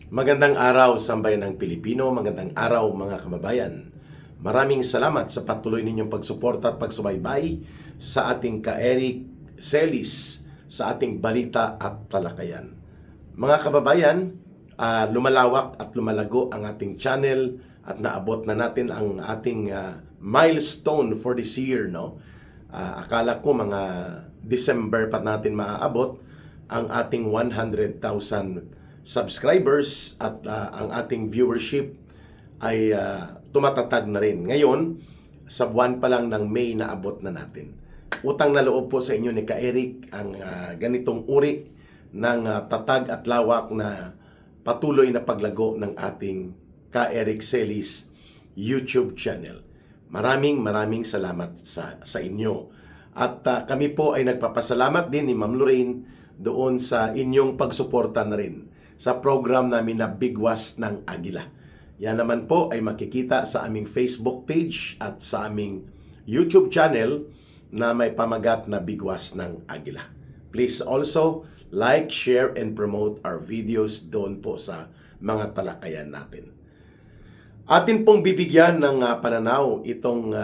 Magandang araw, sambayan ng Pilipino. Magandang araw, mga kababayan. Maraming salamat sa patuloy ninyong pagsuporta at pagsubaybay sa ating ka-Eric Celis sa ating balita at talakayan. Mga kababayan, lumalawak at lumalago ang ating channel at naabot na natin ang ating milestone for this year. Akala ko mga December pa natin maaabot ang ating 100,000 subscribers at ang ating viewership ay tumatatag na rin. Ngayon, sa buwan pa lang ng May naabot na natin. Utang na loob po sa inyo ni Ka-Eric ang ganitong uri ng tatag at lawak na patuloy na paglago ng ating Ka-Eric Celis YouTube channel. Maraming salamat sa inyo. At kami po ay nagpapasalamat din ni Ma'am Lorraine doon sa inyong pagsuporta na rin sa program namin na Bigwas ng Agila. Yan naman po ay makikita sa aming Facebook page at sa aming YouTube channel na may pamagat na Bigwas ng Agila. Please also like, share, and promote our videos doon po sa mga talakayan natin. Atin pong bibigyan ng pananaw itong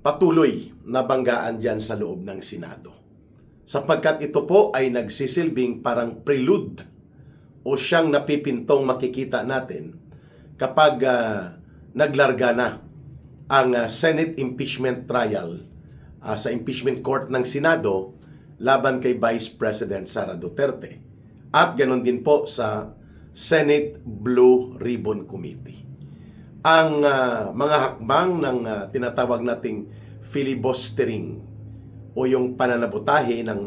patuloy na banggaan dyan sa loob ng Senado. Sapagkat ito po ay nagsisilbing parang prelude o siyang napipintong makikita natin kapag naglarga na ang Senate impeachment trial sa impeachment court ng Senado laban kay Vice President Sara Duterte. At ganoon din po sa Senate Blue Ribbon Committee. Ang mga hakbang ng tinatawag nating filibustering o yung pananabutahe ng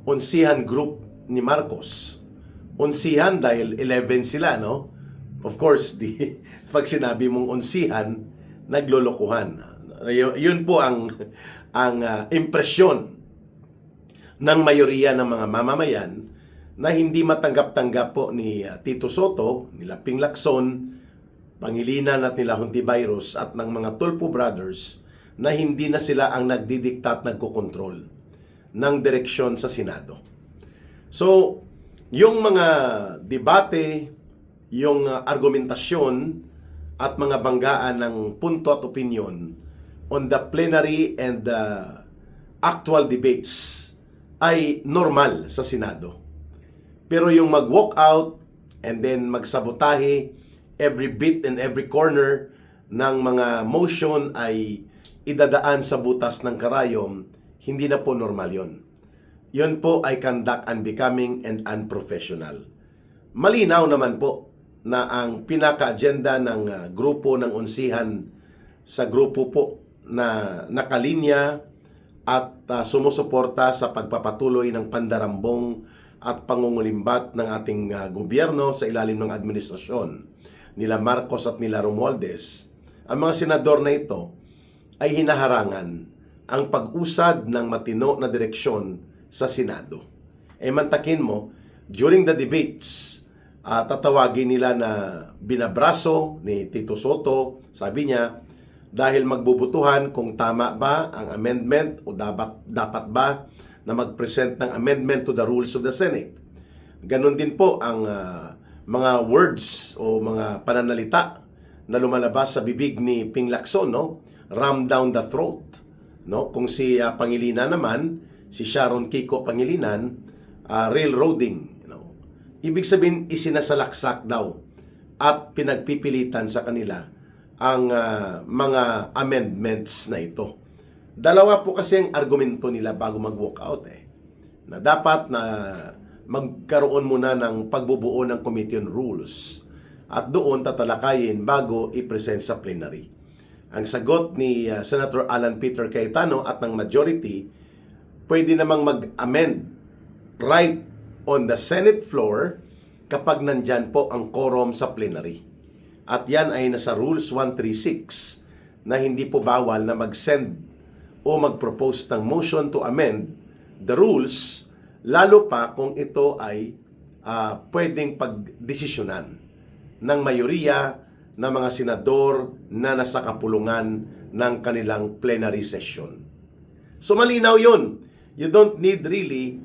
onsihan group ni Marcos. Onsihan dahil 11 sila, no? Of course, pag sinabi mong onsihan, naglolokohan. Yun po ang impresyon ng mayoriya ng mga mamamayan na hindi matanggap-tanggap po ni Tito Soto, nila Ping Lacson, Pangilinan at nila Hontiveros at ng mga Tulfo Brothers na hindi na sila ang nagdidikta at nagkokontrol ng direksyon sa Senado. So, yung mga debate, yung argumentasyon at mga banggaan ng punto at opinion on the plenary and actual debates ay normal sa Senado. Pero yung mag-walk out and then magsabotahe every bit and every corner ng mga motion ay idadaan sa butas ng karayom, hindi na po normal yon. Yun po ay conduct unbecoming and unprofessional. Malinaw naman po na ang pinaka-agenda ng grupo ng onsihan sa grupo po na nakalinya at sumusuporta sa pagpapatuloy ng pandarambong at pangungulimbat ng ating gobyerno sa ilalim ng administrasyon nila Marcos at nila Romualdez. Ang mga senador na ito ay hinaharangan ang pag-usad ng matino na direksyon sa Senado. Mantakin mo, during the debates, tatawagin nila na binabraso ni Tito Soto, sabi niya, dahil magbubutuhan kung tama ba ang amendment o dapat ba na mag-present ng amendment to the rules of the Senate. Ganon din po ang mga words o mga pananalita na lumalabas sa bibig ni Ping Lacson, no? Ram down the throat, no? Kung si Pangilinan naman, si Sharon Kiko Pangilinan, railroading. Ibig sabihin, isinasalaksak daw at pinagpipilitan sa kanila ang mga amendments na ito. Dalawa po kasi ang argumento nila bago mag-walk out. Na dapat na magkaroon muna ng pagbubuo ng Committee on Rules at doon tatalakayin bago i-present sa plenary. Ang sagot ni Senator Alan Peter Cayetano at ng majority, pwede namang mag-amend right on the Senate floor kapag nandyan po ang quorum sa plenary. At yan ay nasa Rules 136 na hindi po bawal na mag-send o mag-propose ng motion to amend the rules, lalo pa kung ito ay pwedeng pagdesisyonan ng mayoriya ng mga senador na nasa kapulungan ng kanilang plenary session. So malinaw yun. You don't need really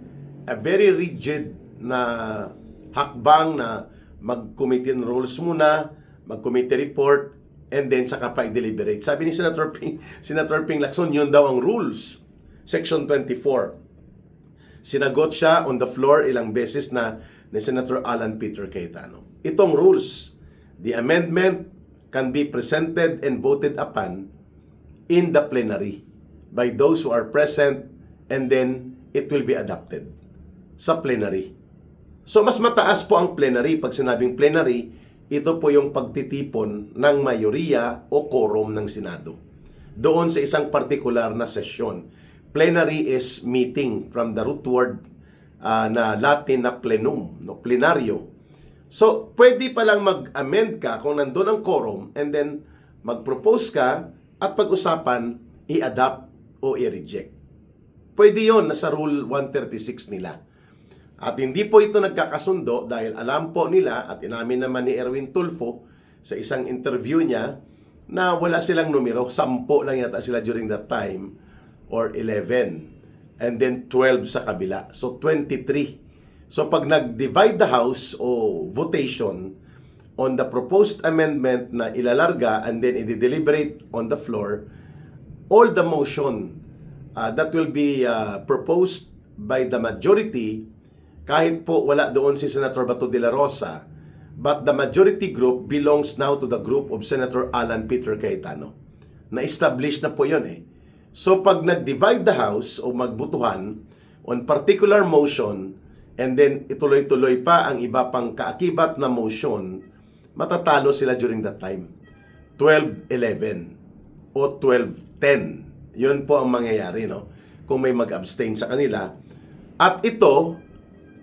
a very rigid na hakbang na mag-committee rules muna, mag-committee report, and then saka pa i-deliberate. Sabi ni Senator Ping Lacson, yun daw ang rules. Section 24. Sinagot siya on the floor ilang beses na ni Senator Alan Peter Cayetano. Itong rules, the amendment can be presented and voted upon in the plenary by those who are present, and then it will be adopted sa plenary. So mas mataas po ang plenary. Pag sinabing plenary, ito po yung pagtitipon ng mayoriya o quorum ng Senado doon sa isang partikular na sesyon. Plenary is meeting, from the root word na Latin na plenum, no? Plenaryo. So, pwede palang mag-amend ka kung nandun ang quorum, and then mag-propose ka at pag-usapan, i-adopt o i-reject. Pwede yon, nasa Rule 136 nila. At hindi po ito nagkakasundo dahil alam po nila, at inamin naman ni Erwin Tulfo sa isang interview niya, na wala silang numero. 10 lang yata sila during that time, or 11. And then 12 sa kabila. So 23. So pag nag-divide the House o votation on the proposed amendment na ilalarga and then i-deliberate on the floor, all the motion that will be proposed by the majority, kahit po wala doon si Senator Bato de la Rosa, but the majority group belongs now to the group of Senator Alan Peter Cayetano. Na-establish na po yun eh. So pag nag-divide the House o magbutuhan on particular motion, and then ituloy-tuloy pa ang iba pang kaakibat na motion, matatalo sila during that time. 12-11 o 12-10. Yun po ang mangyayari, no? Kung may mag-abstain sa kanila. At ito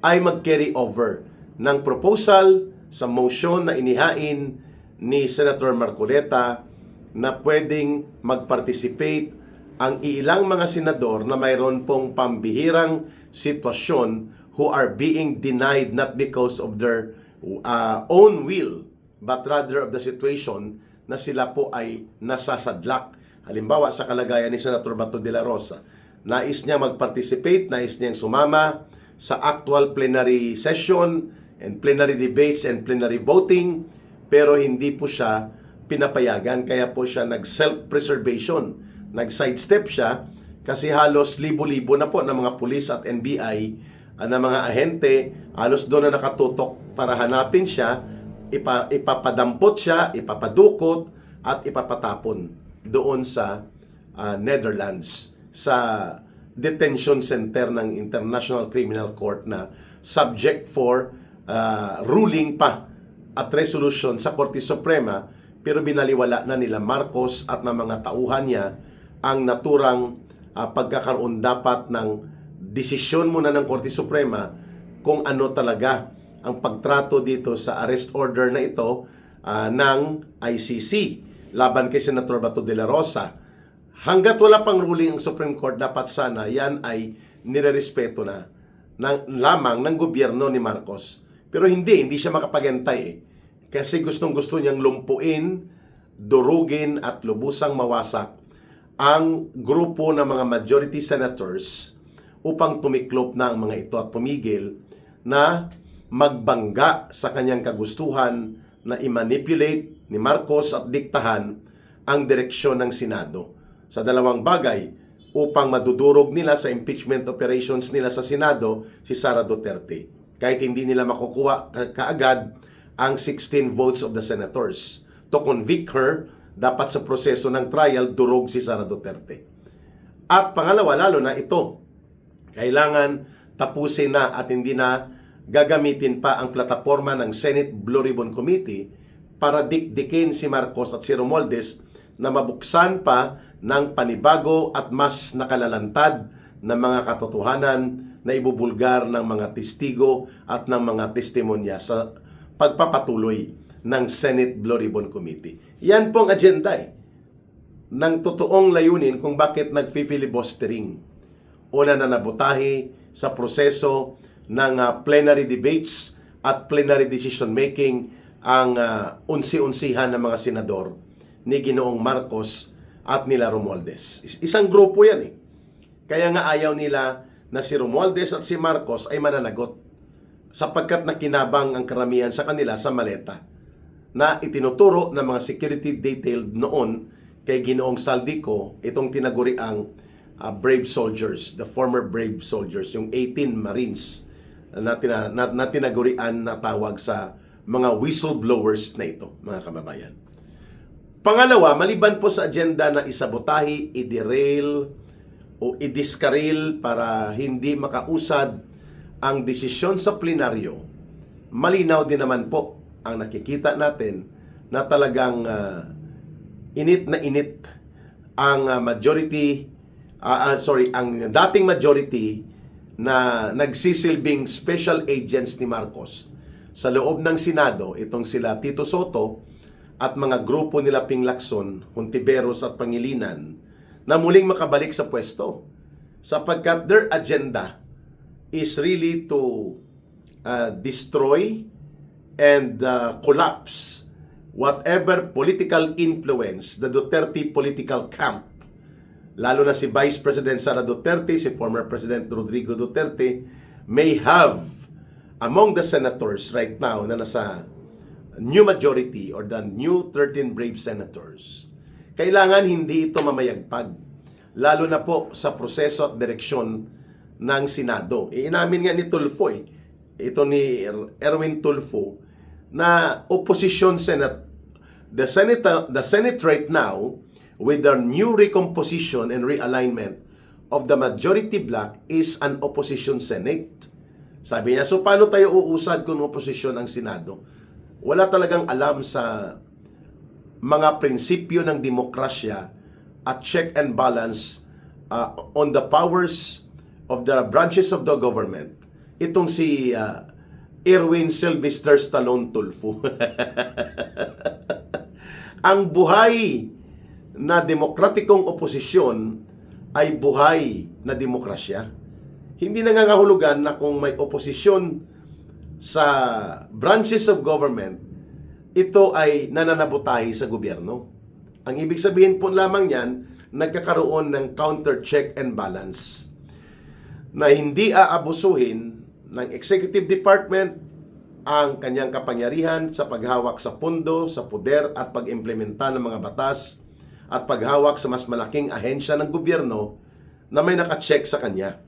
ay mag-carry over ng proposal sa motion na inihain ni Senator Marcoleta na pwedeng mag-participate ang ilang mga senador na mayroon pong pambihirang sitwasyon who are being denied not because of their own will, but rather of the situation na sila po ay nasasadlak. Halimbawa, sa kalagayan ni Senator Bato de la Rosa, nais niya mag-participate, nais niyang sumama sa actual plenary session and plenary debates and plenary voting, pero hindi po siya pinapayagan, kaya po siya nag-self-preservation, nag-sidestep siya, kasi halos libo-libo na po ng mga pulis at NBI na mga ahente, halos doon na nakatutok para hanapin siya, ipapadampot siya, ipapadukot, at ipapatapon doon sa Netherlands, sa detention center ng International Criminal Court na subject for ruling pa at resolution sa Korte Suprema, pero binaliwala na nila Marcos at ng mga tauhan niya ang naturang pagkakaroon dapat ng desisyon muna ng Korte Suprema kung ano talaga ang pagtrato dito sa arrest order na ito ng ICC laban kay Senator Bato de la Rosa. Hanggat wala pang ruling ang Supreme Court, dapat sana yan ay nirerespeto na lamang ng gobyerno ni Marcos. Pero hindi siya makapagantay eh. Kasi gustong-gusto niyang lumpuin, durugin at lubusang mawasak ang grupo ng mga majority senators upang tumiklop na ang mga ito at tumigil na magbangga sa kanyang kagustuhan na i-manipulate ni Marcos at diktahan ang direksyon ng Senado sa dalawang bagay upang madudurog nila sa impeachment operations nila sa Senado si Sara Duterte. Kahit hindi nila makukuha kaagad ang 16 votes of the senators to convict her, dapat sa proseso ng trial, durog si Sara Duterte. At pangalawa, lalo na ito, kailangan tapusin na at hindi na gagamitin pa ang plataforma ng Senate Blue Ribbon Committee para dikdikin si Marcos at si Romualdez na mabuksan pa ng panibago at mas nakalalantad na mga katotohanan na ibubulgar ng mga testigo at ng mga testimonya sa pagpapatuloy ng Senate Blue Ribbon Committee. Yan pong agenda ng totoong layunin kung bakit nag-filibustering o nananabutahi sa proseso ng plenary debates at plenary decision making ang unsi-unsihan ng mga senador ni Ginoong Marcos at nila Romualdez. Isang grupo yan eh. Kaya nga ayaw nila na si Romualdez at si Marcos ay mananagot. sapagkat nakinabang ang karamihan sa kanila sa maleta na itinuturo ng mga security detail noon kay Ginoong Saldico itong tinaguri ang brave soldiers, the former brave soldiers, yung 18 Marines na tinagurian na tawag sa mga whistleblowers na ito, mga kababayan. Pangalawa, maliban po sa agenda na isabotahi, i-derail o i-discarril para hindi makausad ang desisyon sa plenaryo, malinaw din naman po ang nakikita natin na talagang init na init ang ang dating majority na nagsisilbing special agents ni Marcos sa loob ng Senado, itong sila Tito Soto at mga grupo nila Ping Lacson, Hontiveros at Pangilinan, na muling makabalik sa pwesto sapagkat their agenda is really to destroy and collapse whatever political influence the Duterte political camp, lalo na si Vice President Sara Duterte, si former President Rodrigo Duterte, may have among the senators right now na nasa new majority or the new 13 brave senators. Kailangan hindi ito mamayagpag, lalo na po sa proseso at direksyon ng Senado. Inamin nga ni Tulfo, ito ni Erwin Tulfo, na opposition Senate, the Senate right now, with the new recomposition and realignment of the majority bloc, is an opposition Senate. Sabi niya, so paano tayo uusad kung opposition ang Senado? Wala talagang alam sa mga prinsipyo ng demokrasya at check and balance on the powers of the branches of the government. Itong si Erwin Sylvester Stallone Tulfo. Ang buhay na demokratikong oposisyon ay buhay na demokrasya. Hindi nangangahulugan na kung may oposisyon sa branches of government, ito ay nananabutahi sa gobyerno. Ang ibig sabihin po lamang yan, nagkakaroon ng counter check and balance na hindi aabusuhin ng executive department ang kanyang kapangyarihan sa paghawak sa pondo, sa poder at pag-implementa ng mga batas at paghawak sa mas malaking ahensya ng gobyerno na may nakacheck sa kanya.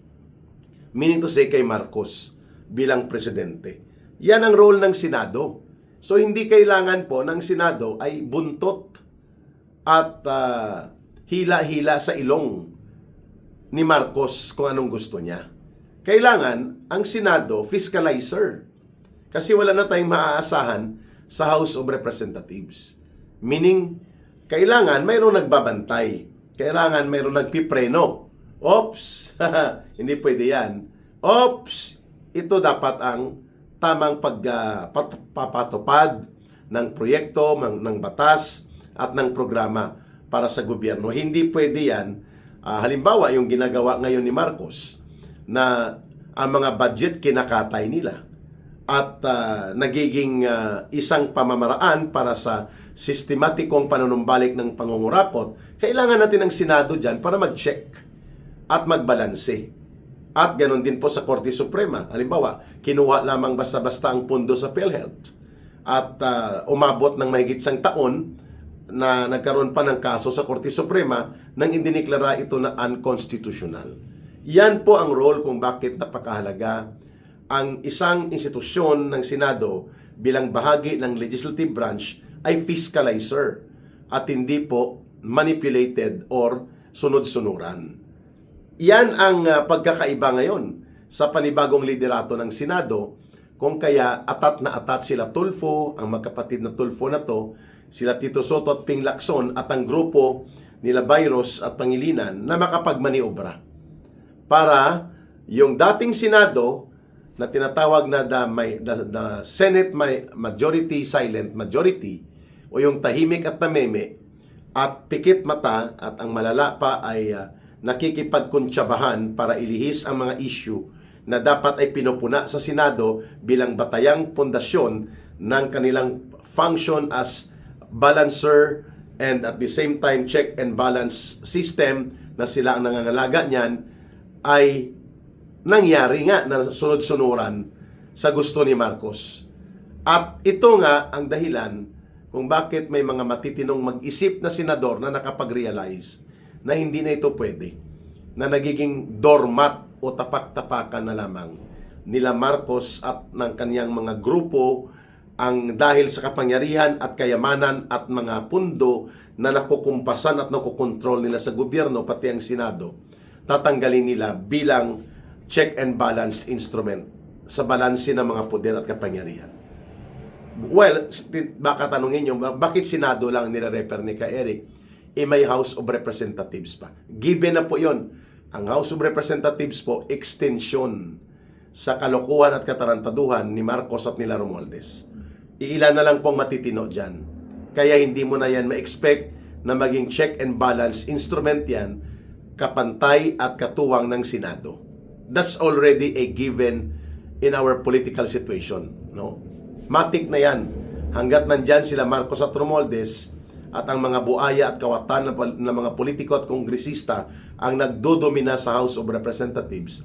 Meaning to say kay Marcos bilang presidente. Yan ang role ng Senado. So hindi kailangan po ng Senado ay buntot at hila-hila sa ilong ni Marcos kung anong gusto niya. Kailangan ang Senado fiscalizer. Kasi wala na tayong maaasahan sa House of Representatives. Meaning, kailangan mayroong nagbabantay. Kailangan mayroong nagpipreno. Oops! Hindi pwede yan. Oops! Ito dapat ang tamang pagpapatupad ng proyekto, ng batas, at ng programa para sa gobyerno. Hindi pwede yan. Halimbawa, yung ginagawa ngayon ni Marcos, na ang mga budget kinakatay nila at nagiging isang pamamaraan para sa sistematikong panunumbalik ng pangungurakot, kailangan natin ng Senado dyan para mag-check at magbalanse. At ganoon din po sa Korte Suprema. Halimbawa, kinuha lamang basta-basta ang pondo sa PhilHealth at umabot ng mahigit isang taon na nagkaroon pa ng kaso sa Korte Suprema nang indiniklara ito na unconstitutional. Yan po ang role kung bakit napakahalaga ang isang institusyon ng Senado bilang bahagi ng legislative branch ay fiscalizer at hindi po manipulated or sunod-sunuran. Yan ang pagkakaiba ngayon sa panibagong liderato ng Senado, kung kaya atat na atat sila Tulfo, ang magkapatid na Tulfo na to, sila Tito Soto at Ping Lacson at ang grupo nila Bayros at Pangilinan na makapagmaniobra para yung dating Senado na tinatawag na the Senate majority silent majority o yung tahimik at nameme at pikit mata at ang malala pa ay nakikipagkuntsabahan para ilihis ang mga issue na dapat ay pinupuna sa Senado bilang batayang pundasyon ng kanilang function as balancer and at the same time check and balance system na sila ang nangangalaga niyan, ay nangyari nga na sunod-sunuran sa gusto ni Marcos. At ito nga ang dahilan kung bakit may mga matitinong mag-isip na senador na nakapag-realize na hindi na ito pwede, na nagiging doormat o tapak-tapakan na lamang nila Marcos at ng kanyang mga grupo ang dahil sa kapangyarihan at kayamanan at mga pundo na nakukumpasan at nakukontrol nila sa gobyerno, pati ang Senado, tatanggalin nila bilang check and balance instrument sa balanse ng mga poder at kapangyarihan. Well, baka tanungin nyo, bakit Senado lang nire-refer ni Ka Eric? May House of Representatives pa. Given na po yon. Ang House of Representatives po, extension sa kalokohan at katarantaduhan ni Marcos at nila Romualdez. Iilan na lang pong matitino dyan. Kaya hindi mo na yan ma-expect na maging check and balance instrument yan, kapantay at katuwang ng Senado. That's already a given in our political situation. No? Matik na yan. Hanggat nandyan sila Marcos at Romualdez at ang mga buaya at kawatan ng mga politiko at kongresista ang nagdodomina sa House of Representatives,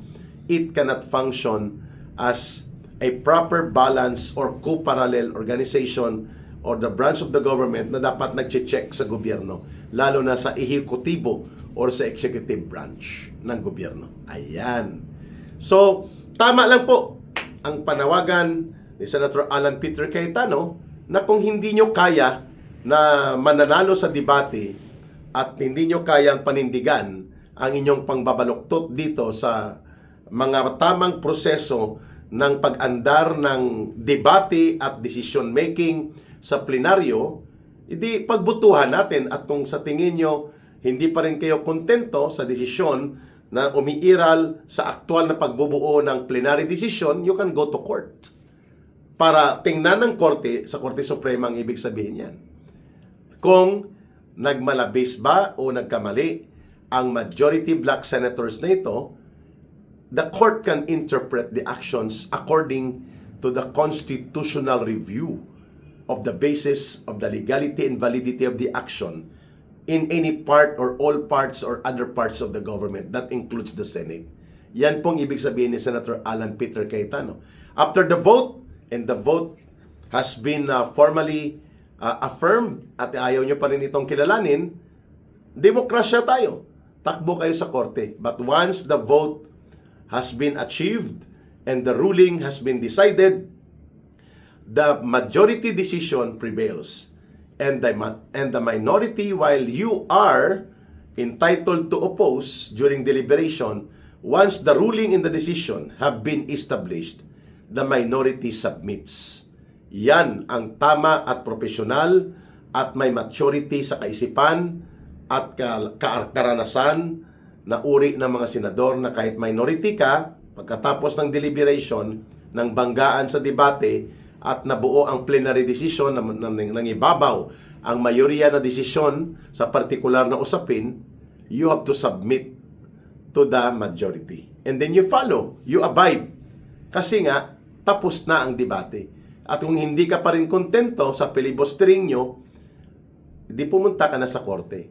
it cannot function as a proper balance or co-parallel organization or the branch of the government na dapat nagche-check sa gobyerno, lalo na sa ehekutibo or sa executive branch ng gobyerno. Ayan. So, tama lang po ang panawagan ni Senator Alan Peter Cayetano na kung hindi nyo kaya na mananalo sa debate at hindi nyo kayang panindigan ang inyong pangbabaluktot dito sa mga tamang proseso ng pag-andar ng debate at decision making sa plenaryo, hindi pagbutuhan natin. At kung sa tingin nyo hindi pa rin kayo kontento sa desisyon na umiiral sa aktual na pagbubuo ng plenary decision, you can go to court para tingnan ng korte, sa Korte Suprema ang ibig sabihin yan, kung nagmalabis ba o nagkamali ang majority black senators na ito. The court can interpret the actions according to the constitutional review of the basis of the legality and validity of the action in any part or all parts or other parts of the government. That includes the Senate. Yan pong ibig sabihin ni Senator Alan Peter Cayetano. After the vote, and the vote has been formally affirmed at ayaw nyo pa rin itong kilalanin, demokrasya tayo. Takbo kayo sa korte. But once the vote has been achieved and the ruling has been decided, the majority decision prevails. And the minority, while you are entitled to oppose during deliberation, once the ruling and the decision have been established, the minority submits. Yan ang tama at profesional at may maturity sa kaisipan at karanasan na uri ng mga senador na kahit minority ka, pagkatapos ng deliberation, ng banggaan sa debate at nabuo ang plenary decision ng ibabaw ang mayorya na desisyon sa partikular na usapin, you have to submit to the majority. And then you follow, you abide. Kasi nga, tapos na ang debate. At kung hindi ka pa rin kontento sa filibustering nyo, di pumunta ka na sa korte.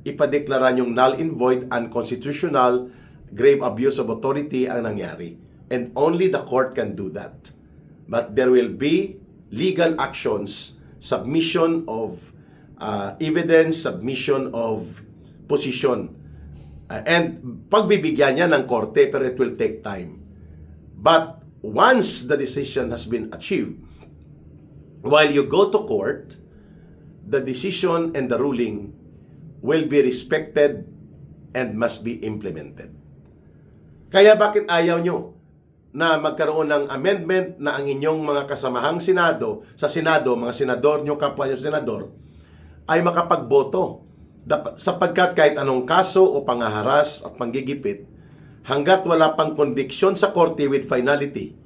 Ipadeklara nyong null and void, unconstitutional, grave abuse of authority ang nangyari. And only the court can do that. But there will be legal actions, submission of evidence, submission of position. And pagbibigyan niya ng korte, pero it will take time. But once the decision has been achieved, while you go to court, the decision and the ruling will be respected and must be implemented. Kaya bakit ayaw nyo na magkaroon ng amendment na ang inyong mga kasamahang Senado, sa Senado, mga senador nyo, kapwa nyo senador, ay makapagboto? Sapagkat kahit anong kaso o pangaharas at panggigipit, hanggat wala pang conviction sa korte with finality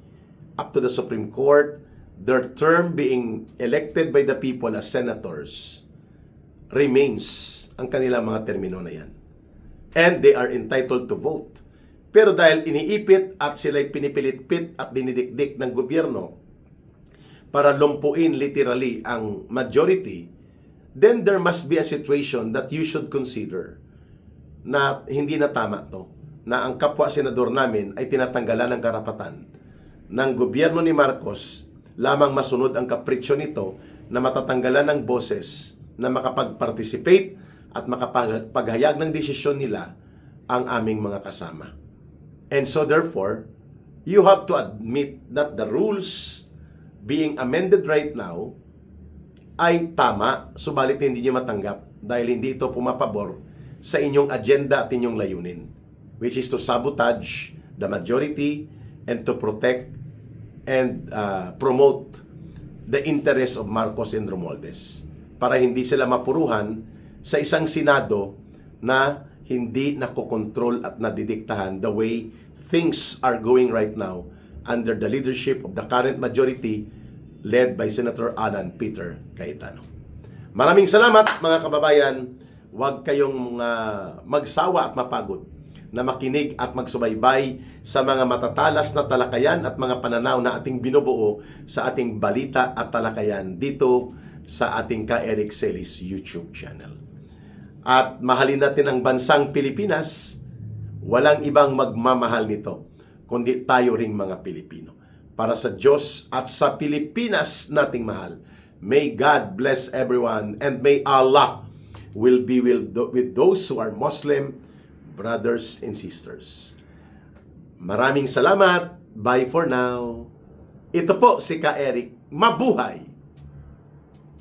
up to the Supreme Court, their term being elected by the people as senators remains ang kanilang mga termino na yan. And they are entitled to vote. Pero dahil iniipit at sila'y pinipilit-pit at dinidikdik ng gobyerno para lumpuin literally ang majority, then there must be a situation that you should consider na hindi na tama to, na ang kapwa senador namin ay tinatanggalan ng karapatan ng gobyerno ni Marcos lamang masunod ang kapritsyo nito na matatanggalan ng boses na makapag-participate at makapaghayag ng desisyon nila ang aming mga kasama. And so therefore, you have to admit that the rules being amended right now ay tama, subalit hindi niyo matanggap dahil hindi ito pumapabor sa inyong agenda at inyong layunin, which is to sabotage the majority and to protect and promote the interests of Marcos and Romualdez para hindi sila mapuruhan sa isang Senado na hindi nakokontrol at nadidiktahan the way things are going right now under the leadership of the current majority led by Senator Alan Peter Cayetano. Maraming salamat mga kababayan. Huwag kayong magsawa at mapagod na makinig at magsubaybay sa mga matatalas na talakayan at mga pananaw na ating binubuo sa ating balita at talakayan dito sa ating Ka Eric Celis YouTube channel. At mahalin natin ang bansang Pilipinas. Walang ibang magmamahal nito kundi tayo ring mga Pilipino. Para sa Diyos at sa Pilipinas nating mahal. May God bless everyone and may Allah will be with those who are Muslim brothers and sisters. Maraming salamat. Bye for now. Ito po si Ka Eric. Mabuhay!